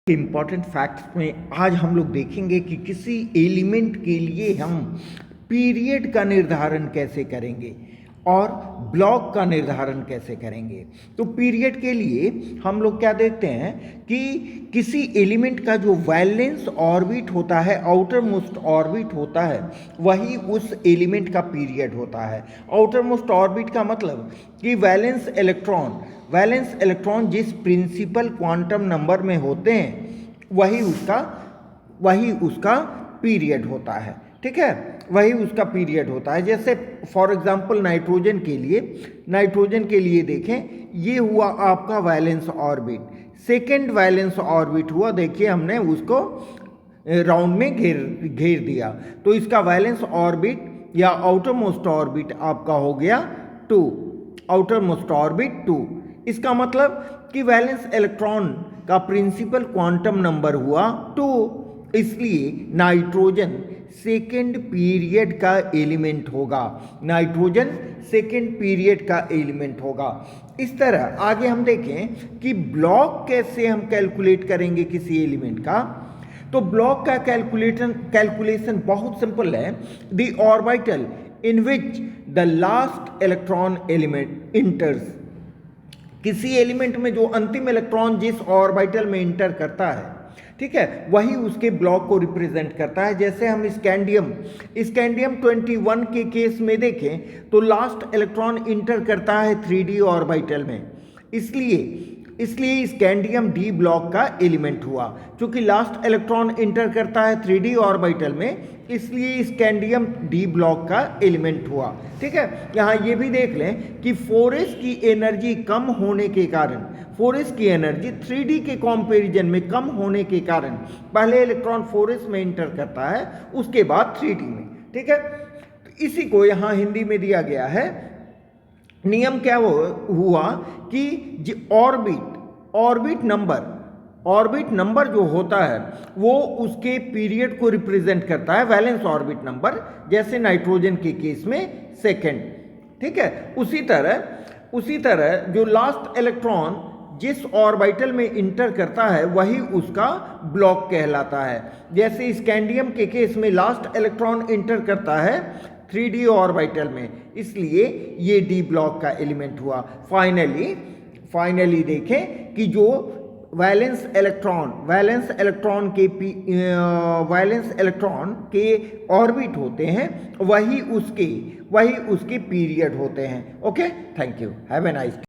Important facts में आज हम लोग देखेंगे कि किसी एलिमेंट के लिए हम पीरियड का निर्धारण कैसे करेंगे और ब्लॉक का निर्धारण कैसे करेंगे। तो पीरियड के लिए हम लोग क्या देखते हैं कि किसी एलिमेंट का जो वैलेंस ऑर्बिट होता है, आउटर मोस्ट ऑर्बिट होता है, वही उस एलिमेंट का पीरियड होता है। आउटर मोस्ट ऑर्बिट का मतलब कि वैलेंस इलेक्ट्रॉन जिस प्रिंसिपल क्वांटम नंबर में होते हैं वही उसका पीरियड होता है। ठीक है, वही उसका पीरियड होता है। जैसे फॉर एग्जांपल नाइट्रोजन के लिए देखें, ये हुआ आपका valence orbit, second valence orbit हुआ, देखिए हमने उसको राउंड में घेर दिया, तो इसका वैलेंस ऑर्बिट या आउटर मोस्ट ऑर्बिट आपका हो गया 2, आउटर मोस्ट ऑर्बिट 2। इसका मतलब कि वैलेंस इलेक्ट्रॉन का प्रिंसिपल क्वांटम नंबर हुआ 2, इसलिए नाइट्रोजन सेकेंड पीरियड का एलिमेंट होगा। इस तरह आगे हम देखें कि ब्लॉक कैसे हम कैलकुलेट करेंगे किसी एलिमेंट का। तो ब्लॉक का कैलकुलेशन बहुत सिंपल है। The orbital in which the last electron element इंटर्स, किसी एलिमेंट में जो अंतिम इलेक्ट्रॉन जिस ऑर्बिटल में इंटर करता है, ठीक है, वही उसके ब्लॉक को रिप्रेजेंट करता है। जैसे हम स्कैंडियम 21 के केस में देखें तो लास्ट इलेक्ट्रॉन इंटर करता है 3d ऑर्बिटल में, इसलिए स्कैंडियम डी ब्लॉक का एलिमेंट हुआ। क्योंकि लास्ट इलेक्ट्रॉन इंटर करता है 3d ऑर्बिटल में, इसलिए स्कैंडियम डी ब्लॉक का एलिमेंट हुआ। ठीक है, यहाँ ये भी देख लें कि 4s की एनर्जी कम होने के कारण, 4s की एनर्जी 3d के कंपैरिजन में कम होने के कारण पहले इलेक्ट्रॉन 4s में इंटर करता है, उसके बाद 3d में। ठीक है, तो इसी को यहाँ हिंदी में दिया गया है। नियम क्या हुआ कि ऑर्बिट नंबर जो होता है वो उसके पीरियड को रिप्रेजेंट करता है, वैलेंस ऑर्बिट नंबर, जैसे नाइट्रोजन के केस में सेकंड। ठीक है, उसी तरह जो लास्ट इलेक्ट्रॉन जिस ऑर्बिटल में इंटर करता है वही उसका ब्लॉक कहलाता है। जैसे स्कैंडियम के केस में लास्ट इलेक्ट्रॉन इंटर करता है 3d ऑर्बिटल में, इसलिए ये डी ब्लॉक का एलिमेंट हुआ। फाइनली देखें कि जो वैलेंस इलेक्ट्रॉन के ऑर्बिट होते हैं वही उसके पीरियड होते हैं। Okay, thank you, have a nice day.